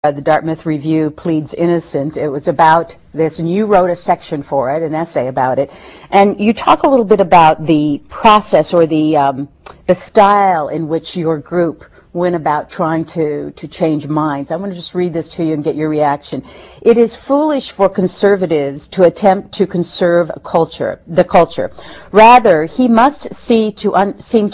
the Dartmouth Review pleads innocent. It was about this, and you wrote a section for it, an essay about it. And you talk a little bit about the process or the style in which your group went about trying to change minds. I want to just read this to you and get your reaction. It is foolish for conservatives to attempt to conserve the culture. Rather, he must seek to undermine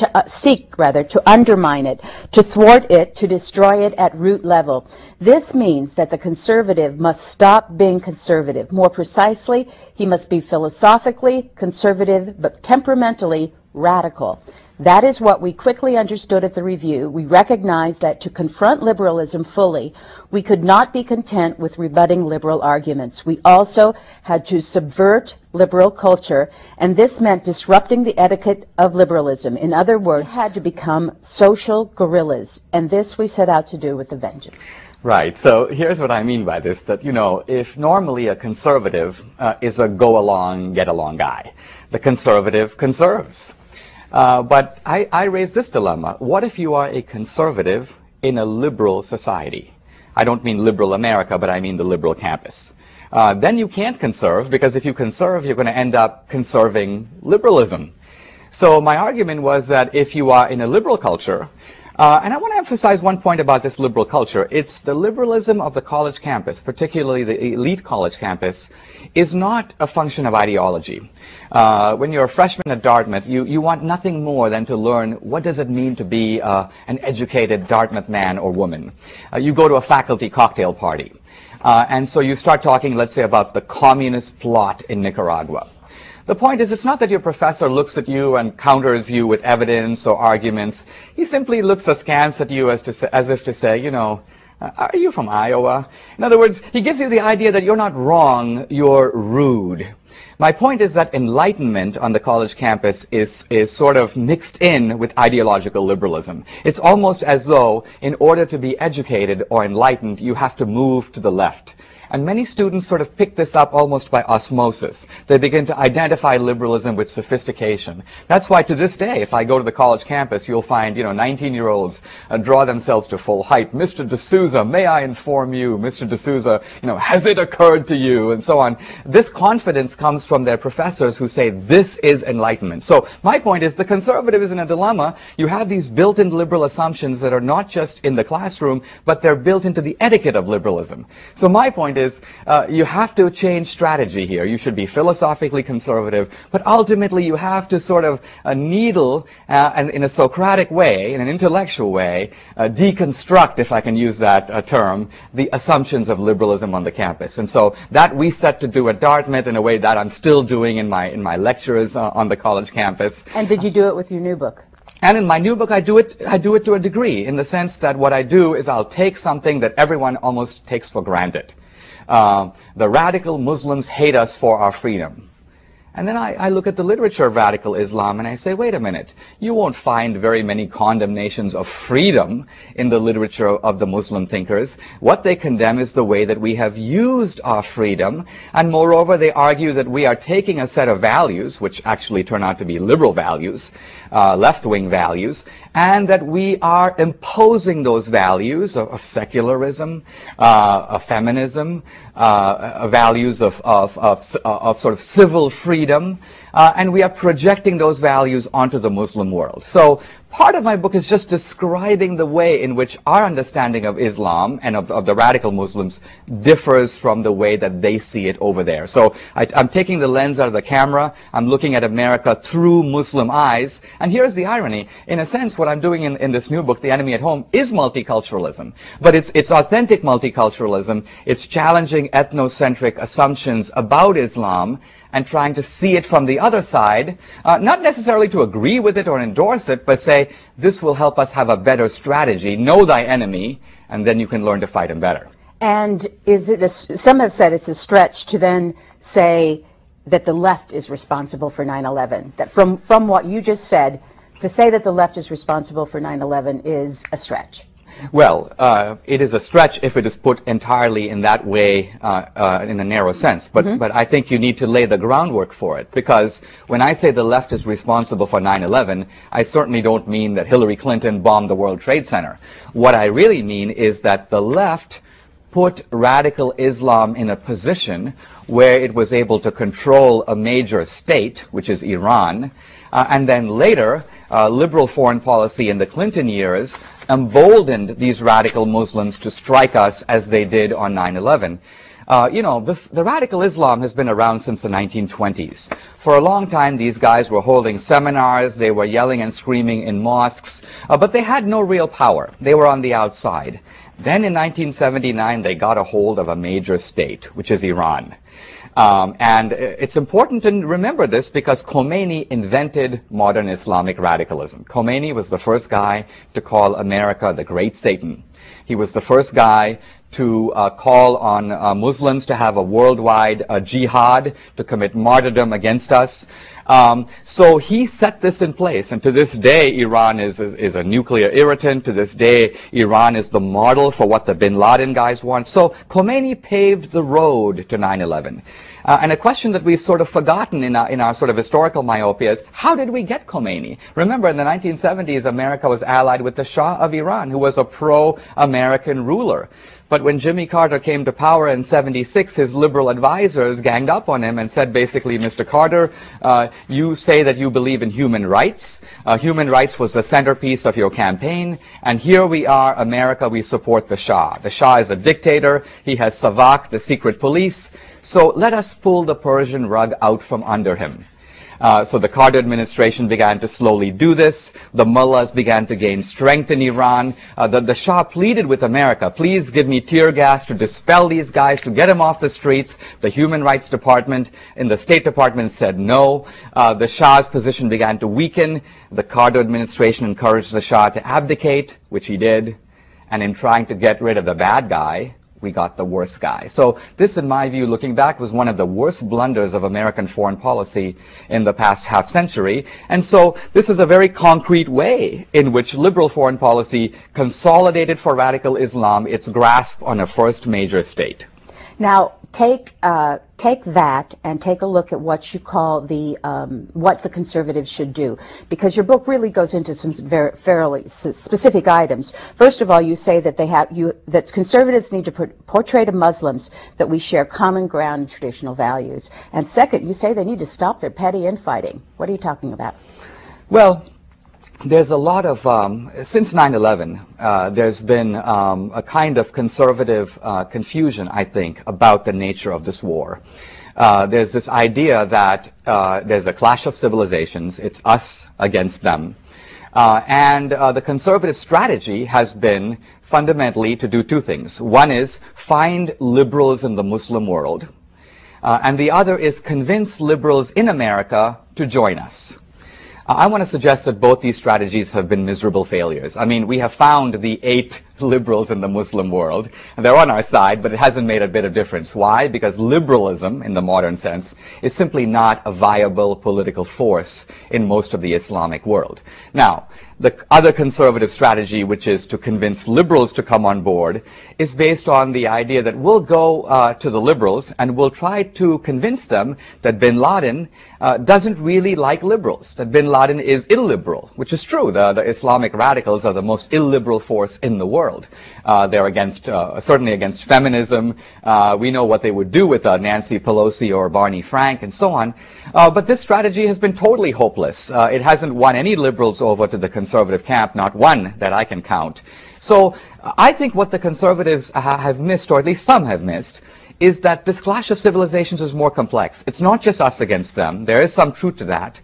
it, to thwart it, to destroy it at root level. This means that the conservative must stop being conservative. More precisely, he must be philosophically conservative, but temperamentally radical. That is what we quickly understood at the Review. We recognized that to confront liberalism fully, we could not be content with rebutting liberal arguments. We also had to subvert liberal culture, and this meant disrupting the etiquette of liberalism. In other words, we had to become social guerrillas, and this we set out to do with a vengeance. Right. So here's what I mean by this, that, you know, if normally a conservative is a go-along, get-along guy, the conservative conserves. But I raise this dilemma. What if you are a conservative in a liberal society? I don't mean liberal America, but I mean the liberal campus. Then you can't conserve, because if you conserve, you're going to end up conserving liberalism. So my argument was that if you are in a liberal culture, and I want to emphasize one point about this liberal culture. It's the liberalism of the college campus, particularly the elite college campus, is not a function of ideology. When you're a freshman at Dartmouth, you want nothing more than to learn what does it mean to be an educated Dartmouth man or woman. You go to a faculty cocktail party, and so you start talking, let's say, about the communist plot in Nicaragua. The point is, it's not that your professor looks at you and counters you with evidence or arguments. He simply looks askance at you as if to say, you know, are you from Iowa? In other words, he gives you the idea that you're not wrong, you're rude. My point is that enlightenment on the college campus is sort of mixed in with ideological liberalism. It's almost as though in order to be educated or enlightened, you have to move to the left. And many students sort of pick this up almost by osmosis. They begin to identify liberalism with sophistication. That's why to this day, if I go to the college campus, you'll find, you know, 19-year-olds draw themselves to full height. Mr. D'Souza, may I inform you? Mr. D'Souza, you know, has it occurred to you? And so on. This confidence comes from their professors who say this is enlightenment. So my point is the conservative is in a dilemma. You have these built-in liberal assumptions that are not just in the classroom, but they're built into the etiquette of liberalism. So my point is you have to change strategy here. You should be philosophically conservative, but ultimately you have to sort of needle and in a Socratic way, in an intellectual way, deconstruct, if I can use that term, the assumptions of liberalism on the campus. And so that we set to do at Dartmouth in a way that I'm still doing in my lectures on the college campus. And did you do it with your new book? And in my new book, I do it to a degree, in the sense that what I do is I'll take something that everyone almost takes for granted. The radical Muslims hate us for our freedom. And then I look at the literature of radical Islam and I say, wait a minute, you won't find very many condemnations of freedom in the literature of the Muslim thinkers. What they condemn is the way that we have used our freedom, and moreover they argue that we are taking a set of values, which actually turn out to be liberal values, left-wing values, and that we are imposing those values of secularism, of feminism, values of sort of civil freedom, and we are projecting those values onto the Muslim world. So part of my book is just describing the way in which our understanding of Islam and of the radical Muslims differs from the way that they see it over there. So I'm taking the lens out of the camera, I'm looking at America through Muslim eyes, and here's the irony. In a sense, what I'm doing in this new book, The Enemy at Home, is multiculturalism. But it's authentic multiculturalism. It's challenging ethnocentric assumptions about Islam and trying to see it from the other side, not necessarily to agree with it or endorse it, but say, this will help us have a better strategy. Know thy enemy, and then you can learn to fight him better. And is it some have said it's a stretch to then say that the left is responsible for 9/11. That from what you just said, to say that the left is responsible for 9/11 is a stretch. Well, it is a stretch if it is put entirely in that way, in a narrow sense. But I think you need to lay the groundwork for it. Because when I say the left is responsible for 9/11, I certainly don't mean that Hillary Clinton bombed the World Trade Center. What I really mean is that the left put radical Islam in a position where it was able to control a major state, which is Iran, and then later, liberal foreign policy in the Clinton years emboldened these radical Muslims to strike us as they did on 9/11. The radical Islam has been around since the 1920s. For a long time, these guys were holding seminars, they were yelling and screaming in mosques, but they had no real power. They were on the outside. Then in 1979, they got a hold of a major state, which is Iran. And it's important to remember this because Khomeini invented modern Islamic radicalism. Khomeini was the first guy to call America the Great Satan. He was the first guy to call on Muslims to have a worldwide jihad, to commit martyrdom against us. So he set this in place, and to this day, Iran is a nuclear irritant. To this day, Iran is the model for what the bin Laden guys want. So Khomeini paved the road to 9/11. And a question that we've sort of forgotten in our sort of historical myopia is, how did we get Khomeini? Remember, in the 1970s, America was allied with the Shah of Iran, who was a pro-American ruler. But when Jimmy Carter came to power in '76, his liberal advisors ganged up on him and said, basically, Mr. Carter, you say that you believe in human rights. Human rights was the centerpiece of your campaign. And here we are, America, we support the Shah. The Shah is a dictator. He has Savak, the secret police. So let us pull the Persian rug out from under him. So the Carter administration began to slowly do this. The mullahs began to gain strength in Iran. The Shah pleaded with America, please give me tear gas to dispel these guys, to get them off the streets. The Human Rights Department in the State Department said no. The Shah's position began to weaken. The Carter administration encouraged the Shah to abdicate, which he did. And in trying to get rid of the bad guy, we got the worst guy. So this, in my view, looking back, was one of the worst blunders of American foreign policy in the past half century. And so this is a very concrete way in which liberal foreign policy consolidated for radical Islam its grasp on a first major state. Now, take that and take a look at what you call what the conservatives should do, because your book really goes into some fairly specific items. First of all, you say that that conservatives need to portray to Muslims that we share common ground and traditional values. And second, you say they need to stop their petty infighting. What are you talking about? Well, there's a lot of, since 9/11, there's been a kind of conservative confusion, I think, about the nature of this war. There's this idea that there's a clash of civilizations, it's us against them. And the conservative strategy has been fundamentally to do two things. One is find liberals in the Muslim world, and the other is convince liberals in America to join us. I want to suggest that both these strategies have been miserable failures. I mean, we have found the 8 liberals in the Muslim world, and they're on our side, but it hasn't made a bit of difference. Why? Because liberalism, in the modern sense, is simply not a viable political force in most of the Islamic world. Now, the other conservative strategy, which is to convince liberals to come on board, is based on the idea that we'll go to the liberals and we'll try to convince them that bin Laden doesn't really like liberals, that bin Laden is illiberal, which is true. The Islamic radicals are the most illiberal force in the world. They're against, certainly against feminism. We know what they would do with Nancy Pelosi or Barney Frank and so on. But this strategy has been totally hopeless. It hasn't won any liberals over to the conservative camp, not one that I can count. So I think what the conservatives have missed, or at least some have missed, is that this clash of civilizations is more complex. It's not just us against them. There is some truth to that.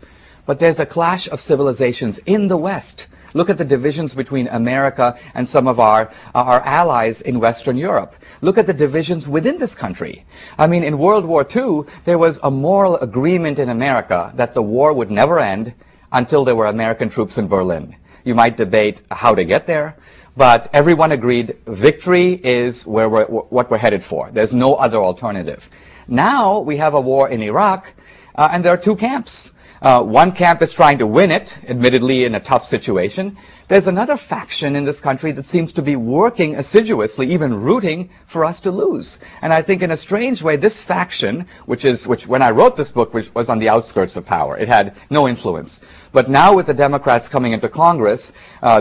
But there's a clash of civilizations in the West. Look at the divisions between America and some of our allies in Western Europe. Look at the divisions within this country. I mean, in World War II, there was a moral agreement in America that the war would never end until there were American troops in Berlin. You might debate how to get there, but everyone agreed victory is what we're headed for. There's no other alternative. Now we have a war in Iraq, and there are two camps. One camp is trying to win it, admittedly in a tough situation. There's another faction in this country that seems to be working assiduously, even rooting for us to lose. And I think in a strange way, this faction, which when I wrote this book, which was on the outskirts of power, it had no influence. But now with the Democrats coming into Congress,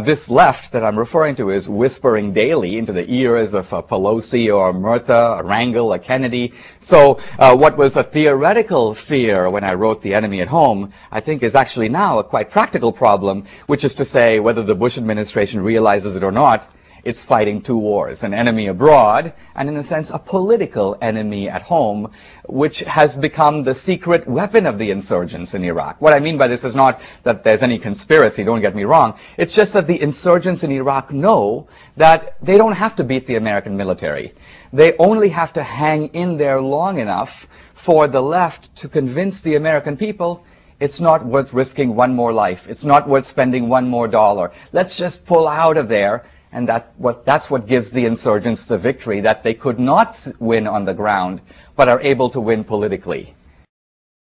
this left that I'm referring to is whispering daily into the ears of Pelosi or Murtha, a Rangel, a Kennedy. So what was a theoretical fear when I wrote The Enemy at Home, I think is actually now a quite practical problem, which is to say whether the Bush administration realizes it or not, it's fighting two wars, an enemy abroad and, in a sense, a political enemy at home, which has become the secret weapon of the insurgents in Iraq. What I mean by this is not that there's any conspiracy, don't get me wrong. It's just that the insurgents in Iraq know that they don't have to beat the American military. They only have to hang in there long enough for the left to convince the American people it's not worth risking one more life. It's not worth spending one more dollar. Let's just pull out of there. And that's what gives the insurgents the victory that they could not win on the ground, but are able to win politically.